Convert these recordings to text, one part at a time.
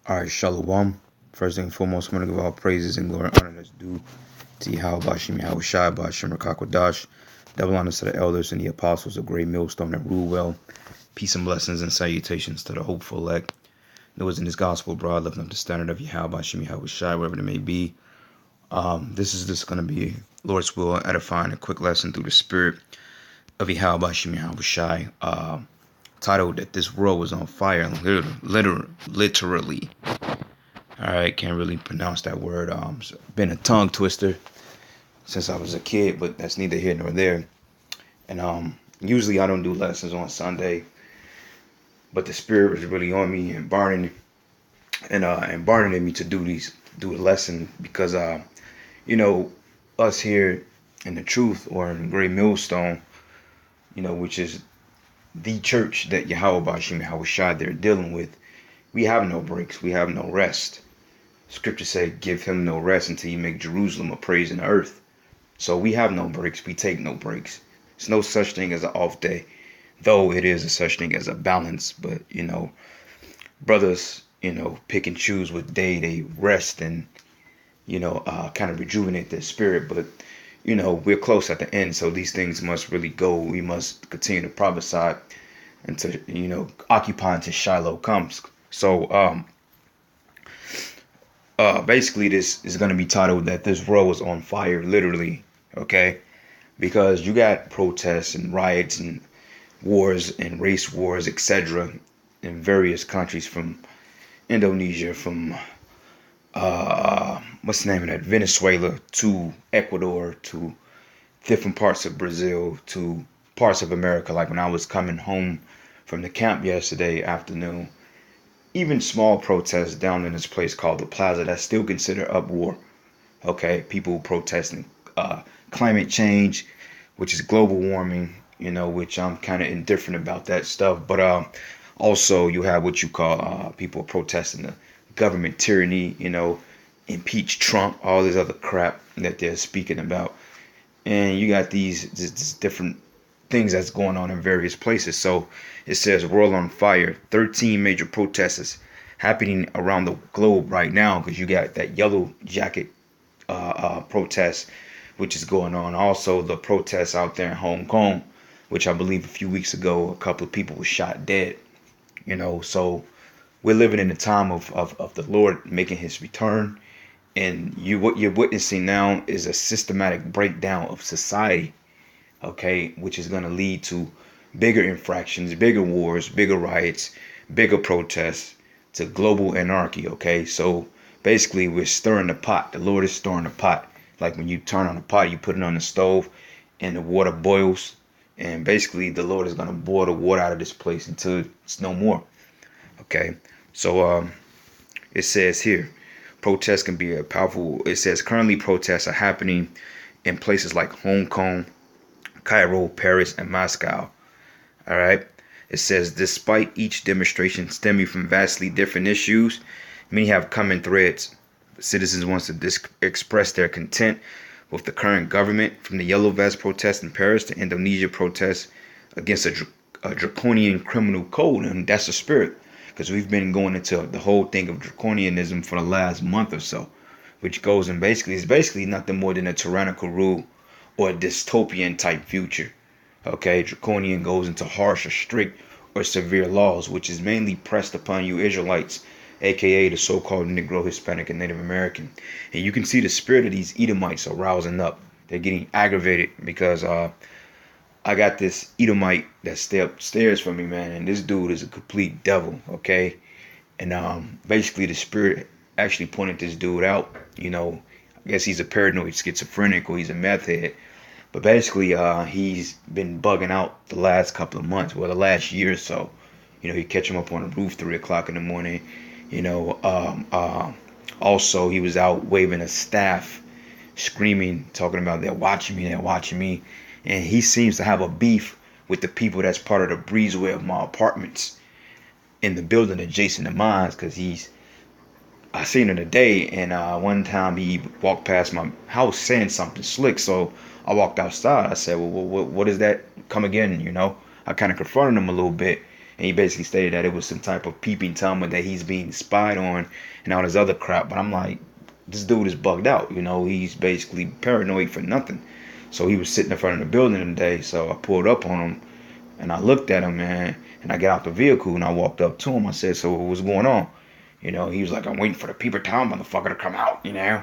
All right, Shalom. First and foremost, I'm going to give all praises and glory and honor that's due to Yahweh Bashim Yahweh Shai Bashim Rakakwadash. Double honors to the elders and the apostles of Great Millstone that rule well. Peace and blessings and salutations to the hopeful elect. Those in this gospel broad, lifting up the standard of Yahweh Bashim Yahweh Shai, wherever it may be. This is just going to be, Lord's will, edifying a quick lesson through the spirit of Yahweh Bashim Yahweh Shai. Titled that this world was on fire, literally. All right, can't really pronounce that word. It's been a tongue twister since I was a kid, but that's neither here nor there. And usually I don't do lessons on Sunday, but the spirit was really on me and burning me to do a lesson because us here in the truth or in Great Millstone, which is the church that Yahweh Bashim Yahweh Shai they're dealing with, we have no breaks, we have no rest. Scripture said, give him no rest until you make Jerusalem a praise in the earth. So we have no breaks. We take no breaks. There's no such thing as an off day, though it is a such thing as a balance. But, brothers, pick and choose what day they rest and, kind of rejuvenate their spirit. But, we're close at the end. So these things must really go. We must continue to prophesy until, occupy until Shiloh comes. So, basically this is going to be titled that this world was on fire, literally, okay? Because you got protests and riots and wars and race wars, etc. in various countries, from Indonesia, from what's the name of that, Venezuela, to Ecuador, to different parts of Brazil, to parts of America. Like when I was coming home from the camp yesterday afternoon, even small protests down in this place called the Plaza that's still considered uproar. Okay, people protesting climate change, which is global warming, which I'm kind of indifferent about that stuff. But also you have what you call people protesting the government tyranny, impeach Trump, all this other crap that they're speaking about. And you got these different things that's going on in various places. So it says world on fire, 13 major protests happening around the globe right now, because you got that yellow jacket protest which is going on. Also the protests out there in Hong Kong, which I believe a few weeks ago a couple of people were shot dead. So we're living in the time of the Lord making his return. And what you're witnessing now is a systematic breakdown of society, okay, which is going to lead to bigger infractions, bigger wars, bigger riots, bigger protests, to global anarchy, okay? So basically we're stirring the pot. The Lord is stirring the pot. Like when you turn on the pot, you put it on the stove and the water boils, and basically the Lord is going to boil the water out of this place until it's no more, okay? So it says here, protests can be a powerful, it says currently protests are happening in places like Hong Kong, Cairo, Paris, and Moscow. All right. It says, despite each demonstration stemming from vastly different issues, many have common threads. Citizens want to express their content with the current government, from the Yellow Vest protests in Paris to Indonesia protests against a draconian criminal code. And that's the spirit, because we've been going into the whole thing of draconianism for the last month or so, which goes and is basically nothing more than a tyrannical rule or a dystopian type future. Okay, draconian goes into harsh or strict or severe laws, which is mainly pressed upon you Israelites, aka the so-called Negro, Hispanic, and Native American. And you can see the spirit of these Edomites are rousing up. They're getting aggravated because I got this Edomite that stay upstairs from me, man, and this dude is a complete devil, okay? And basically the spirit actually pointed this dude out. I guess he's a paranoid schizophrenic or he's a meth head. But basically, he's been bugging out the last couple of months, well, the last year or so. You catch him up on the roof 3 o'clock in the morning. Also, he was out waving a staff, screaming, talking about they're watching me. And he seems to have a beef with the people that's part of the breezeway of my apartments in the building adjacent to mine, because I seen him today, and one time he walked past my house saying something slick. So I walked outside. I said, well, what is that? Come again, I kind of confronted him a little bit. And he basically stated that it was some type of peeping Tom, that he's being spied on and all this other crap. But I'm like, this dude is bugged out. He's basically paranoid for nothing. So he was sitting in front of the building today. So I pulled up on him and I looked at him, man. And I got out the vehicle and I walked up to him. I said, so what's going on? He was like, I'm waiting for the peeper Tom motherfucker to come out. And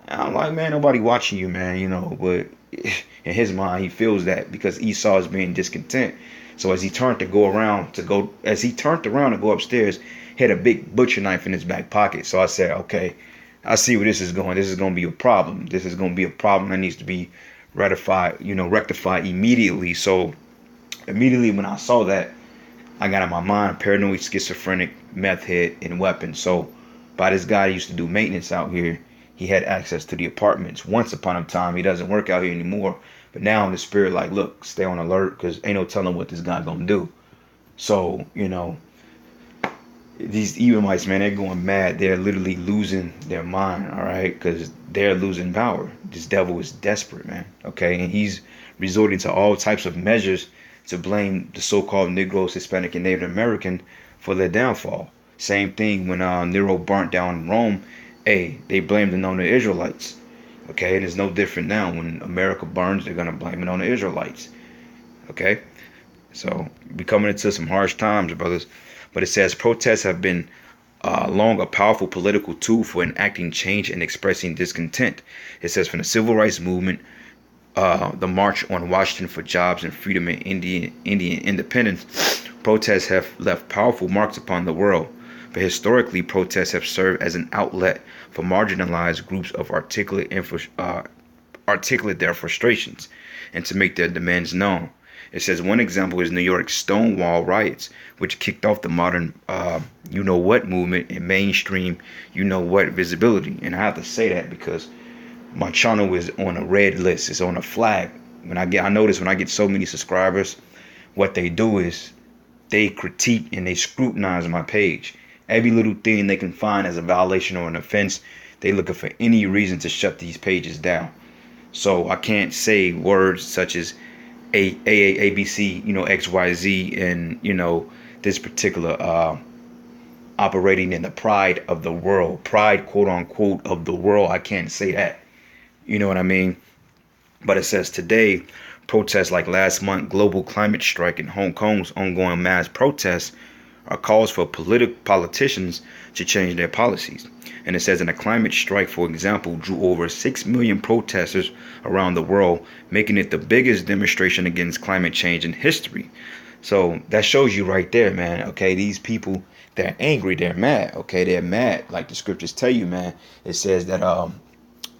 I'm like, man, nobody watching you, man. But in his mind, he feels that because Esau is being discontent. So as he turned to go around to go, as he turned around to go upstairs, he had a big butcher knife in his back pocket. So I said, okay, I see where this is going. This is going to be a problem. This is going to be a problem that needs to be rectified immediately. So immediately when I saw that, I got in my mind paranoid, schizophrenic, meth head, and weapon. So by this guy who used to do maintenance out here, he had access to the apartments. Once upon a time, he doesn't work out here anymore. But now in the spirit, like, look, stay on alert because ain't no telling what this guy gonna do. So, these Edomites, man, they're going mad. They're literally losing their mind, all right? Because they're losing power. This devil is desperate, man, okay? And he's resorting to all types of measures to blame the so-called Negroes, Hispanic, and Native American for their downfall. Same thing when Nero burnt down Rome. Hey, they blamed it on the Israelites. Okay, and it's no different now. When America burns, they're gonna blame it on the Israelites. Okay, so we're coming into some harsh times, brothers. But it says protests have been long a powerful political tool for enacting change and expressing discontent. It says from the civil rights movement, the March on Washington for Jobs and Freedom and Indian independence, protests have left powerful marks upon the world. But historically, protests have served as an outlet for marginalized groups of articulate their frustrations and to make their demands known. It says one example is New York's Stonewall riots, which kicked off the modern you-know-what movement and mainstream you-know-what visibility. And I have to say that because my channel is on a red list. It's on a flag. I notice when I get so many subscribers, what they do is they critique and they scrutinize my page. Every little thing they can find as a violation or an offense, they looking for any reason to shut these pages down. So I can't say words such as ABC, XYZ, and this particular operating in the pride of the world, pride, quote unquote, of the world. I can't say that. You know what I mean? But it says today, protests like last month global climate strike and Hong Kong's ongoing mass protests are calls for politicians to change their policies. And it says in a climate strike, for example, drew over 6 million protesters around the world, making it the biggest demonstration against climate change in history. So that shows you right there, man. Okay, these people, they're angry, they're mad. Okay, they're mad. Like the scriptures tell you, man. It says that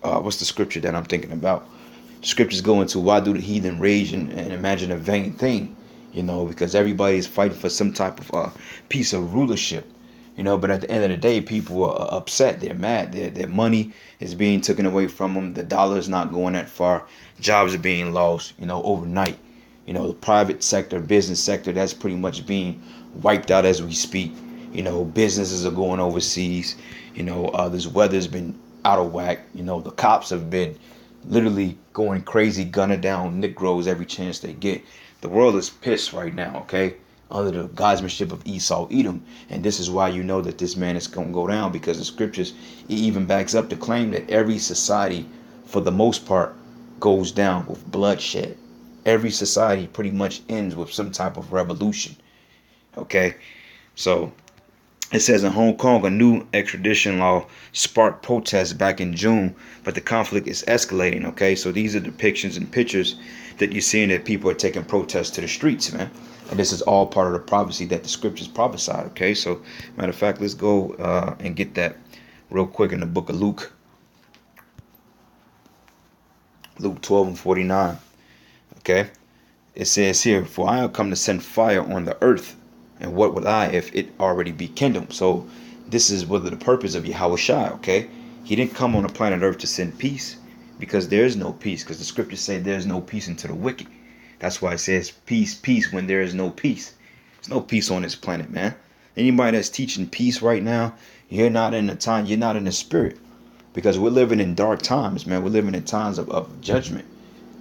what's the scripture that I'm thinking about? Scriptures go into why do the heathen rage and imagine a vain thing, because everybody's fighting for some type of piece of rulership, but at the end of the day, people are upset. They're mad. Their money is being taken away from them. The dollar is not going that far. Jobs are being lost, overnight. The private sector, business sector, that's pretty much being wiped out as we speak. Businesses are going overseas. This weather's been out of whack. The cops have been literally going crazy, gunning down Negroes every chance they get. The world is pissed right now, okay? Under the guidemanship of Esau, Edom. And this is why you know that this man is going to go down, because the scriptures, it even backs up the claim that every society, for the most part, goes down with bloodshed. Every society pretty much ends with some type of revolution, okay? So it says in Hong Kong, a new extradition law sparked protests back in June, but the conflict is escalating, okay? So these are depictions and pictures that you're seeing that people are taking protests to the streets, man. And this is all part of the prophecy that the scriptures prophesied, okay? So, matter of fact, let's go and get that real quick in the book of Luke. Luke 12:49, okay? It says here, for I have come to send fire on the earth. And what would I if it already be kindled? So this is what the purpose of Yahweh Shai, okay? He didn't come on the planet Earth to send peace, because there is no peace, because the scriptures say there is no peace unto the wicked. That's why it says peace, peace, when there is no peace. There's no peace on this planet, man. Anybody that's teaching peace right now, you're not in the time, you're not in the spirit, because we're living in dark times, man. We're living in times of judgment.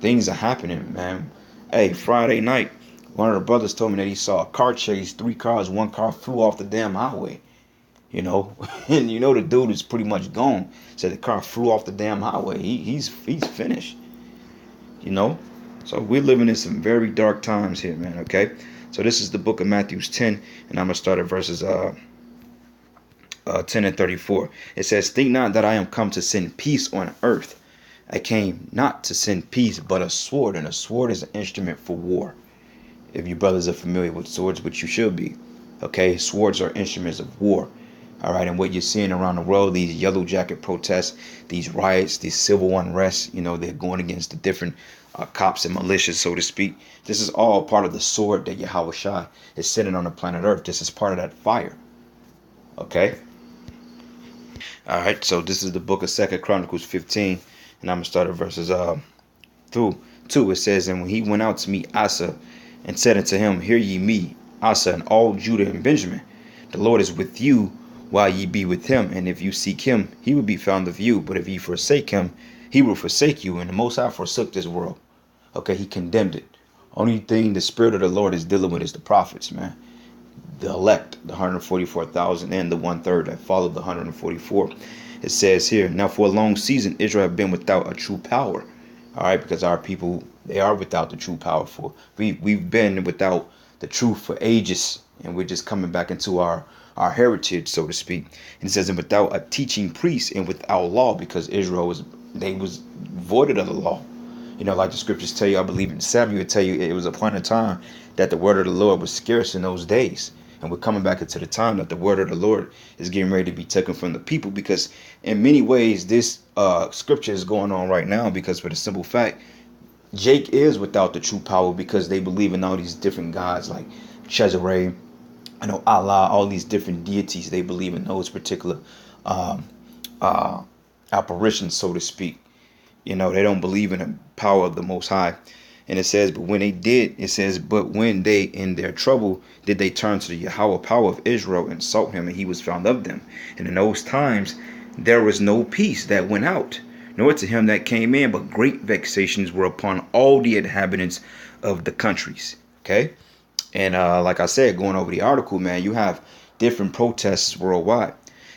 Things are happening, man. Hey, Friday night, One of the brothers told me that he saw a car chase, 3 cars, 1 car flew off the damn highway. You know, and the dude is pretty much gone. Said the car flew off the damn highway. He's finished. You know, so we're living in some very dark times here, man. Okay, so this is the book of Matthew 10, and I'm gonna start at verses 10 and 34. It says, "Think not that I am come to send peace on earth. I came not to send peace, but a sword, and a sword is an instrument for war." If you brothers are familiar with swords, which you should be, okay, swords are instruments of war. All right, and what you're seeing around the world, these yellow jacket protests, these riots, these civil unrest, they're going against the different cops and militias, so to speak. This is all part of the sword that Yahweh Shai is sitting on the planet Earth. This is part of that fire. Okay. All right, so this is the book of 2 Chronicles 15, and I'm going to start at verses through 2. It says, "And when he went out to meet Asa, and said unto him, Hear ye me, Asa, and all Judah and Benjamin. The Lord is with you while ye be with him. And if you seek him, he will be found of you. But if ye forsake him, he will forsake you." And the Most High forsook this world. Okay, he condemned it. Only thing the Spirit of the Lord is dealing with is the prophets, man. The elect, the 144,000, and the 1/3 that followed the 144. It says here, "Now for a long season, Israel have been without a true power." All right, because our people, they are without the true power. We've been without the truth for ages, and we're just coming back into our heritage, so to speak. And it says, "And without a teaching priest, and without law," because Israel was voided of the law. Like the scriptures tell you, I believe in Samuel tell you, it was upon a time that the word of the Lord was scarce in those days. And we're coming back into the time that the word of the Lord is getting ready to be taken from the people, because in many ways this scripture is going on right now, because for the simple fact, Jake is without the true power, because they believe in all these different gods like Cesare, Allah, all these different deities. They believe in those particular apparitions, so to speak. They don't believe in the power of the Most High. And it says, "But when they did," it says, "But when they in their trouble did they turn to the Yahweh power of Israel and sought him, and he was found of them. And in those times there was no peace that went out, nor to him that came in, but great vexations were upon all the inhabitants of the countries." Okay. And like I said, going over the article, man, you have different protests worldwide.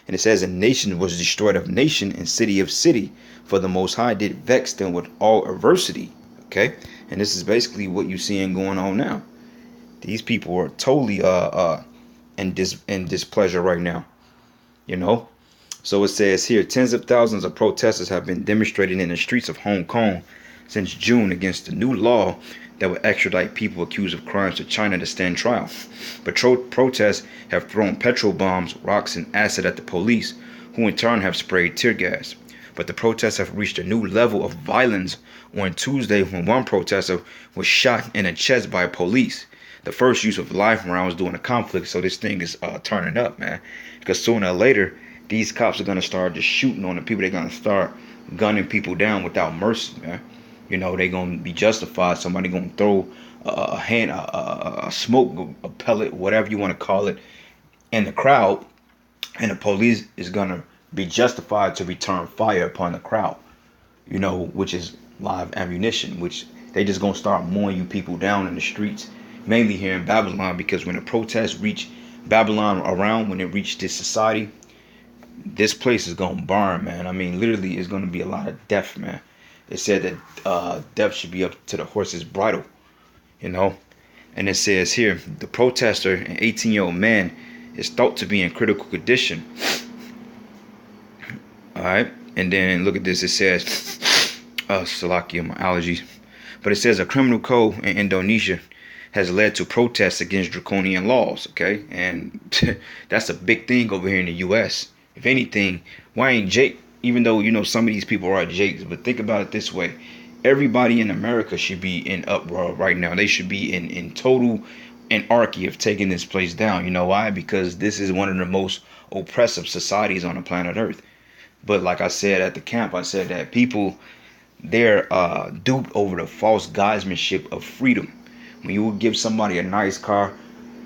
And it says, "And nation was destroyed of nation, and city of city, for the Most High did vex them with all adversity." Okay. And this is basically what you're seeing going on now. These people are totally in displeasure right now. So it says here, "Tens of thousands of protesters have been demonstrating in the streets of Hong Kong since June against the new law that would extradite people accused of crimes to China to stand trial. But protests have thrown petrol bombs, rocks, and acid at the police, who in turn have sprayed tear gas. But the protests have reached a new level of violence on Tuesday, when one protester was shot in the chest by police. The first use of live rounds during the conflict, so this thing is turning up, man. Because sooner or later, these cops are going to start just shooting on the people. They're going to start gunning people down without mercy, man. They're going to be justified. Somebody going to throw a smoke, a pellet, whatever you want to call it, in the crowd, and the police is going to be justified to return fire upon the crowd, which is live ammunition, which they just going to start mowing you people down in the streets, mainly here in Babylon, because when the protests reach Babylon, when it reached this society, this place is going to burn, man. I mean, literally, it's going to be a lot of death, man. It said that death should be up to the horse's bridle, And it says here, the protester, an 18-year-old man, is thought to be in critical condition. All right. And then look at this. It says, Salakia, my allergies. But it says a criminal code in Indonesia has led to protests against draconian laws. Okay. And that's a big thing over here in the U.S. If anything, why ain't Jake, even though, some of these people are Jakes, but think about it this way. Everybody in America should be in uproar right now. They should be in total anarchy of taking this place down. You know why? Because this is one of the most oppressive societies on the planet Earth. But like I said at the camp, I said that people, they're duped over the false guisemanship of freedom. When you give somebody a nice car,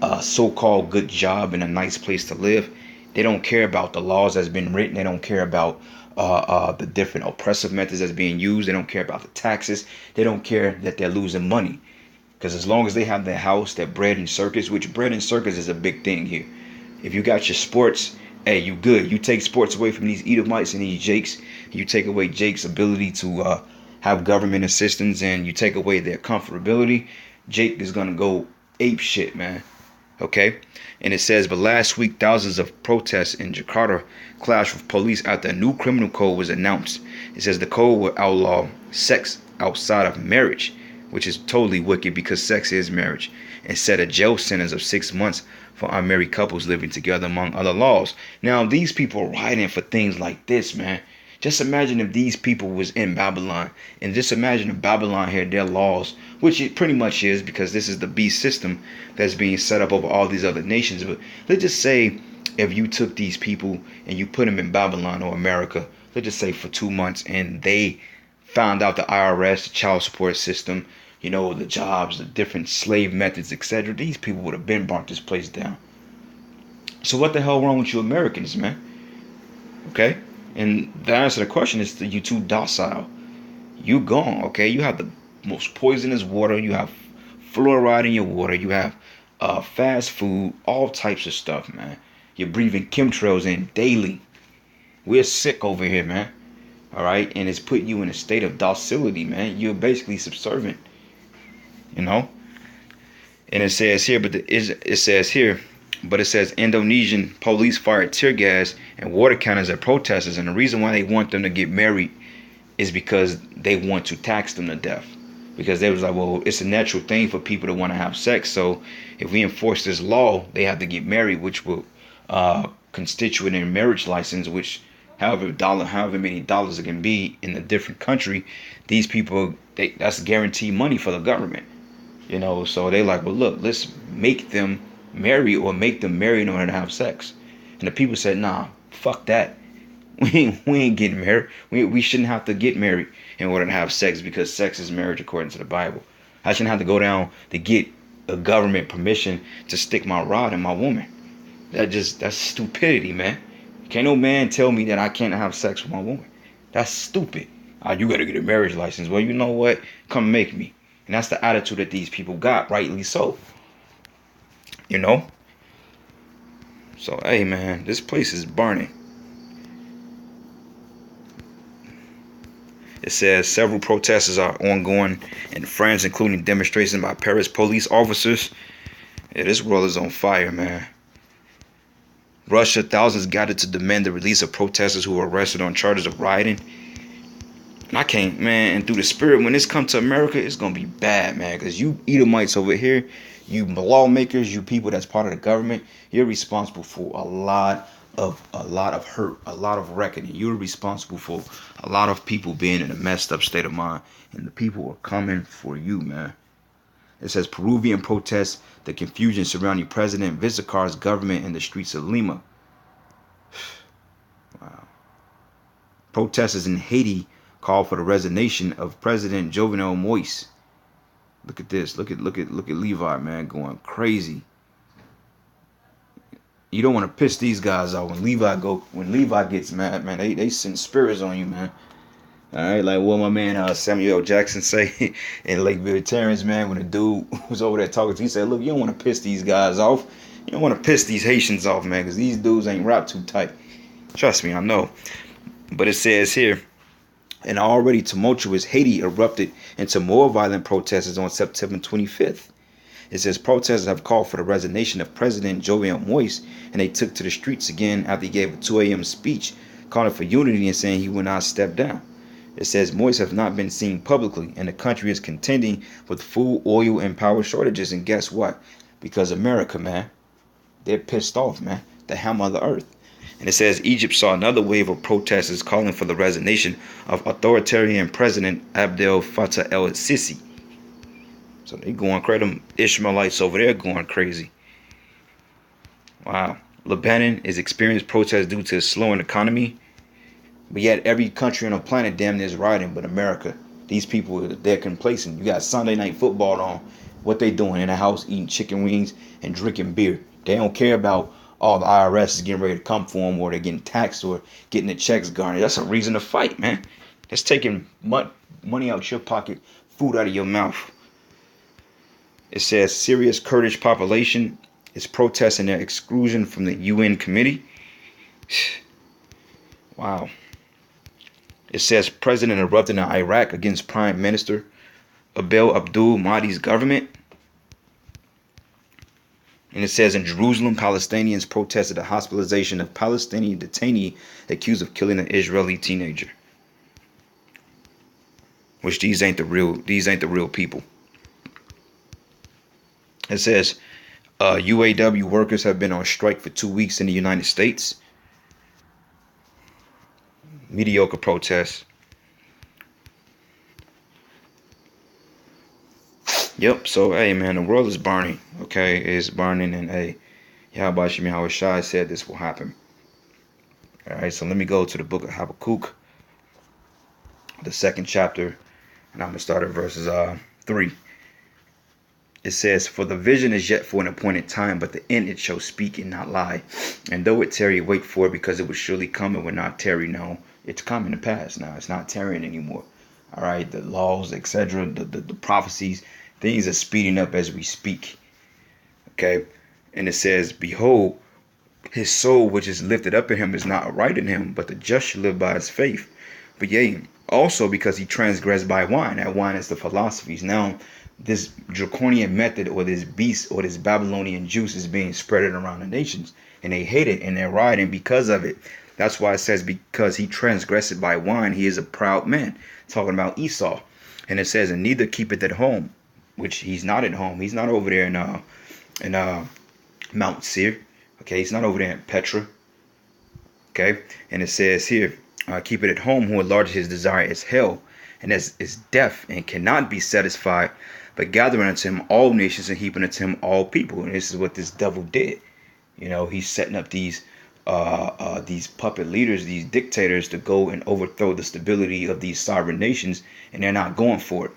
a so-called good job, and a nice place to live, they don't care about the laws that's been written. They don't care about the different oppressive methods that's being used. They don't care about the taxes. They don't care that they're losing money. Because as long as they have their house, their bread and circus, which bread and circus is a big thing here. If you got your sports, hey, you good. You take sports away from these Edomites and these Jakes. You take away Jake's ability to have government assistance, and you take away their comfortability. Jake is gonna go ape shit, man. Okay? And it says, but last week, thousands of protests in Jakarta clashed with police after a new criminal code was announced. It says the code will outlaw sex outside of marriage, which is totally wicked because sex is marriage, and set a jail sentence of 6 months for unmarried couples living together, among other laws. Now, these people are writing for things like this, man. Just imagine if these people was in Babylon, and just imagine if Babylon had their laws, which it pretty much is because this is the beast system that's being set up over all these other nations. But let's just say if you took these people and you put them in Babylon or America, let's just say for 2 months, and they found out the IRS, the child support system, you know, the jobs, the different slave methods, etc. These people would have been burnt this place down. So what the hell wrong with you Americans, man? Okay? And the answer to the question is that you too docile. You gone, okay? You have the most poisonous water. You have fluoride in your water. You have fast food, all types of stuff, man. You're breathing chemtrails in daily. We're sick over here, man. All right? And it's putting you in a state of docility, man. You're basically subservient, you know? And it says here, but it says Indonesian police fired tear gas and water cannons at protesters, and the reason why they want them to get married is because they want to tax them to death. Because they was like, well, it's a natural thing for people to want to have sex, so if we enforce this law, they have to get married, which will constitute in marriage license, which however many dollars it can be in a different country, these people, that's guaranteed money for the government. You know, so they like, well, look, let's make them marry or make them marry in order to have sex. And the people said, nah, fuck that. We ain't getting married. We shouldn't have to get married in order to have sex because sex is marriage according to the Bible. I shouldn't have to go down to get a government permission to stick my rod in my woman. That's stupidity, man. Can't no man tell me that I can't have sex with my woman. That's stupid. You gotta get a marriage license. Well, you know what? Come make me. And that's the attitude that these people got, rightly so. You know? So, hey, man, this place is burning. It says several protests are ongoing in France, including demonstrations by Paris police officers. Yeah, this world is on fire, man. Russia, thousands gathered to demand the release of protesters who were arrested on charges of rioting. And I can't, man, and through the spirit, when this comes to America, it's going to be bad, man. Because you Edomites over here, you lawmakers, you people that's part of the government, you're responsible for a lot of hurt, a lot of reckoning. You're responsible for a lot of people being in a messed up state of mind. And the people are coming for you, man. It says Peruvian protests, the confusion surrounding President Vizcarra's government in the streets of Lima. Wow. Protesters in Haiti call for the resignation of President Jovenel Moise. Look at this. Look at Levi, man, going crazy. You don't want to piss these guys off when Levi gets mad, man. They send spirits on you, man. All right, like what my man Samuel L. Jackson say in Lakeville Terrence, man, when the dude was over there talking to him, he said, look, you don't want to piss these guys off. You don't want to piss these Haitians off, man, because these dudes ain't wrapped too tight. Trust me, I know. But it says here, an already tumultuous Haiti erupted into more violent protests on September 25th. It says protesters have called for the resignation of President Jovenel Moise, and they took to the streets again after he gave a 2 a.m. speech calling for unity and saying he would not step down. It says Moise have not been seen publicly, and the country is contending with food, oil, and power shortages. And guess what? Because America, man, they're pissed off, man. The hammer of the earth. And it says Egypt saw another wave of protesters calling for the resignation of authoritarian President Abdel Fattah el-Sisi. So they going crazy. Them Ishmaelites over there going crazy. Wow. Lebanon is experiencing protests due to a slowing economy. But yet every country on the planet damn near is rioting, but America. These people, they're complacent. You got Sunday night football on. What they doing in the house, eating chicken wings and drinking beer. They don't care about all the IRS is getting ready to come for them, or they're getting taxed, or getting the checks garnished. That's a reason to fight, man. That's taking money out your pocket, food out of your mouth. It says Syria's Kurdish population is protesting their exclusion from the UN committee. Wow. It says president erupted in Iraq against Prime Minister Abdel Abdul Mahdi's government. And it says in Jerusalem, Palestinians protested the hospitalization of Palestinian detainee accused of killing an Israeli teenager. Which these ain't the real people. It says UAW workers have been on strike for 2 weeks in the United States. Mediocre protests. Yep, so hey man, the world is burning. Okay, it's burning, and hey, Yahweh Shai said this will happen. Alright, so let me go to the book of Habakkuk, the 2nd chapter, and I'm gonna start at verses 3. It says, for the vision is yet for an appointed time, but the end it shall speak and not lie. And though it tarry, wait for it, because it will surely come and will not tarry. No, it's coming to pass now. It's not tarrying anymore. All right, the laws, etc., the prophecies, things are speeding up as we speak. Okay, and it says, behold, his soul which is lifted up in him is not right in him, but the just shall live by his faith. But yea, also because he transgressed by wine. That wine is the philosophies. Now, this draconian method, or this beast, or this Babylonian juice is being spread around the nations, and they hate it and they're rioting because of it. That's why it says, because he transgressed by wine, he is a proud man. Talking about Esau. And it says, and neither keepeth at home, which he's not at home. He's not over there in Mount Seir. Okay, he's not over there in Petra. Okay, and it says here, keep it at home, who enlarges his desire is hell, and is deaf and cannot be satisfied, but gathering unto him all nations and heaping unto him all people. And this is what this devil did. You know, he's setting up these puppet leaders, these dictators, to go and overthrow the stability of these sovereign nations, and they're not going for it.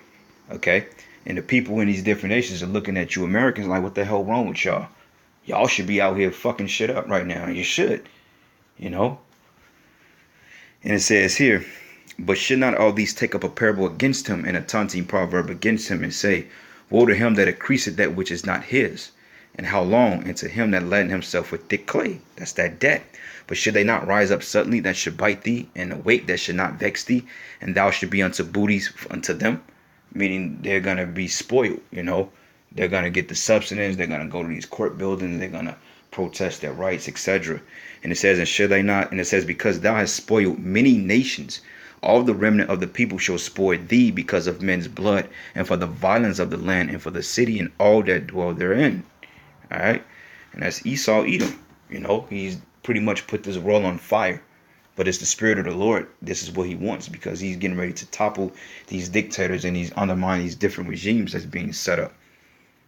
Okay, and the people in these different nations are looking at you Americans like, what the hell wrong with y'all? Y'all should be out here fucking shit up right now. You should, you know. And it says here, but should not all these take up a parable against him, and a taunting proverb against him, and say, woe to him that increaseth that which is not his, and how long, and to him that laden himself with thick clay. That's that debt. But should they not rise up suddenly that should bite thee, and a weight that should not vex thee, and thou should be unto booties unto them? Meaning they're going to be spoiled, you know. They're going to get the substance. They're going to go to these court buildings. They're going to protest their rights, etc. And it says, and should they not? And it says, because thou hast spoiled many nations, all the remnant of the people shall spoil thee because of men's blood, and for the violence of the land, and for the city and all that dwell therein. All right. And that's Esau Edom. You know, he's pretty much put this world on fire. But it's the spirit of the Lord. This is what he wants, because he's getting ready to topple these dictators and he's undermine these different regimes that's being set up.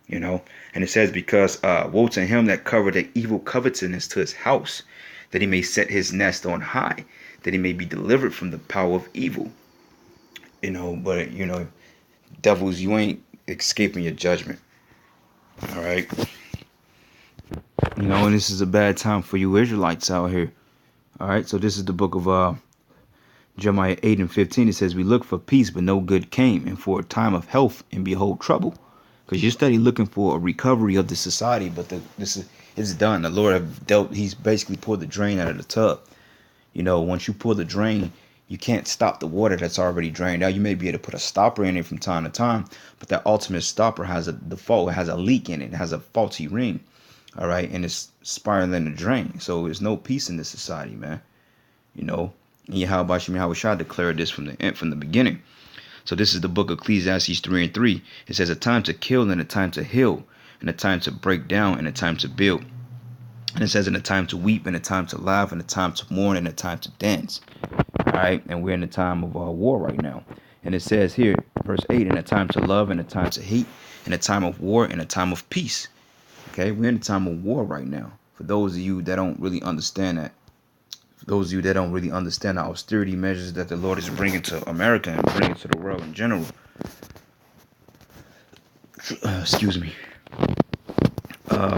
You know, and it says, because woe to him that covered the evil covetousness to his house, that he may set his nest on high, that he may be delivered from the power of evil. You know, but you know, devils, you ain't escaping your judgment. All right. You know, and this is a bad time for you Israelites out here. All right. So this is the book of Jeremiah 8:15. It says, we look for peace, but no good came, and for a time of health, and behold trouble. Because you're steady looking for a recovery of the society, but it's done. The Lord have dealt. He's basically poured the drain out of the tub. You know, once you pour the drain, you can't stop the water that's already drained. Now you may be able to put a stopper in it from time to time, but that ultimate stopper has a default. It has a leak in it. It has a faulty ring. All right, and it's spiraling the drain. So there's no peace in this society, man. You know, and Yahweh Shai declared this from the beginning. So this is the book of Ecclesiastes 3:3. It says, a time to kill and a time to heal, and a time to break down and a time to build. And it says, in a time to weep and a time to laugh and a time to mourn and a time to dance. All right, and we're in a time of war right now. And it says here, verse 8, in a time to love and a time to hate, in a time of war and a time of peace. Okay, we're in a time of war right now. For those of you that don't really understand that. Those of you that don't really understand the austerity measures that the Lord is bringing to America and bringing to the world in general. Excuse me.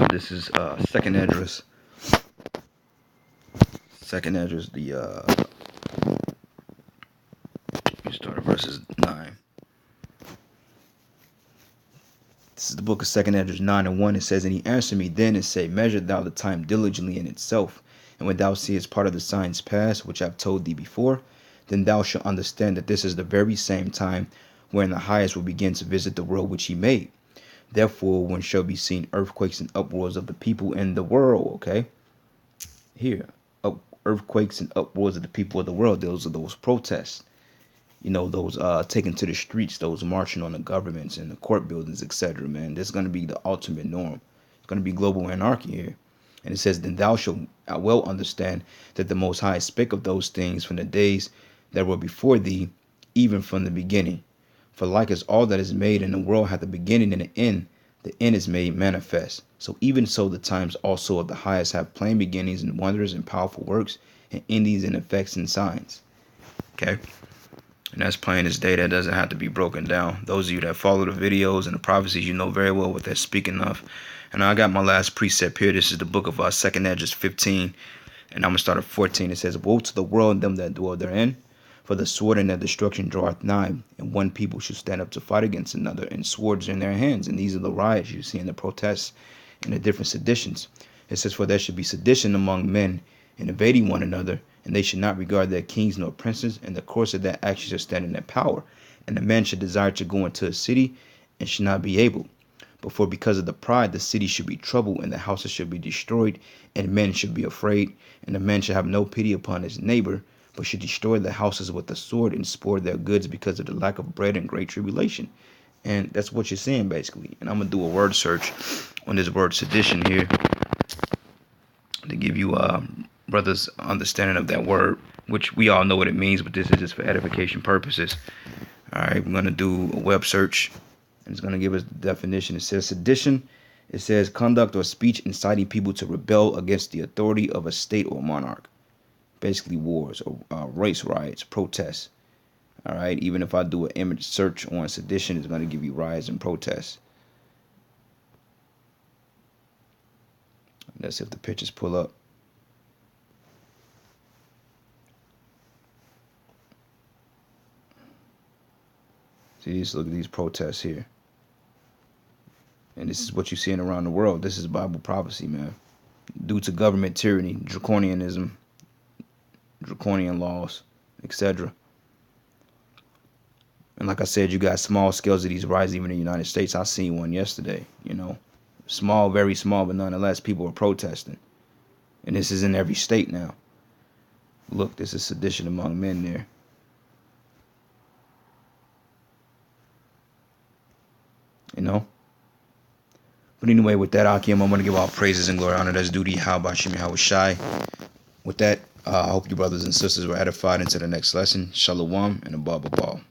This is second address. Second address, the you start at verses 9. This is the book of 2 Ezra 9:1. It says, and he answered me then and said, measure thou the time diligently in itself, and when thou seest part of the signs past, which I have told thee before, then thou shalt understand that this is the very same time wherein the highest will begin to visit the world which he made. Therefore, when shall be seen earthquakes and uproars of the people in the world. Okay, here, earthquakes and uproars of the people of the world. Those are those protests. Those taken to the streets, those marching on the governments and the court buildings, etc. Man, this is going to be the ultimate norm. It's going to be global anarchy here. And it says, then thou shalt well understand that the Most High spake of those things from the days that were before thee, even from the beginning. For like as all that is made in the world hath a beginning and an end, the end is made manifest. So even so the times also of the highest have plain beginnings and wonders and powerful works and endings and effects and signs. Okay. And that's plain as day. That doesn't have to be broken down. Those of you that follow the videos and the prophecies, you know very well what they're speaking of. And I got my last precept here. This is the book of 2 Ezra 15. And I'm going to start at 14. It says, woe to the world and them that dwell therein. For the sword and their destruction draweth nigh. And one people should stand up to fight against another, and swords in their hands. And these are the riots you see in the protests and the different seditions. It says, for there should be sedition among men, and invading one another, and they should not regard their kings nor princes, and the course of their actions shall stand in their power. And the man should desire to go into a city, and should not be able. But for because of the pride, the city should be troubled, and the houses should be destroyed, and men should be afraid. And the man should have no pity upon his neighbor, but should destroy the houses with the sword, and spoil their goods because of the lack of bread and great tribulation. And that's what you're saying, basically. And I'm going to do a word search on this word sedition here to give you brother's understanding of that word, which we all know what it means, but this is just for edification purposes. All right, we're going to do a web search, and it's going to give us the definition. It says sedition. It says conduct or speech inciting people to rebel against the authority of a state or monarch. Basically wars or race riots, protests. All right, even if I do an image search on sedition, it's going to give you riots and protests. Let's see if the pictures pull up. See, just look at these protests here. And this is what you're seeing around the world. This is Bible prophecy, man. Due to government tyranny, draconianism, draconian laws, etc. And like I said, you got small scales of these riots even in the United States. I seen one yesterday, Small, very small, but nonetheless, people are protesting. And this is in every state now. Look, this is sedition among men there. But anyway, with that, Akim, I'm going to give all praises and glory, honor that's due to Yahweh Hashem Yahweh Shai. With that, I hope you brothers and sisters were edified into the next lesson. Shalom and above all.